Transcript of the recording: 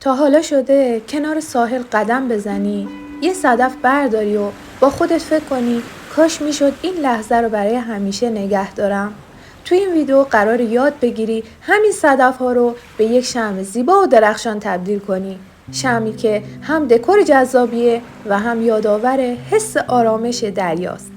تا حالا شده کنار ساحل قدم بزنی، یه صدف برداری و با خودت فکر کنی کاش میشد این لحظه رو برای همیشه نگه دارم؟ توی این ویدیو قرار یاد بگیری همین صدف ها رو به یک شمع زیبا و درخشان تبدیل کنی. شمعی که هم دکور جذابیه و هم یادآور حس آرامش دریاست.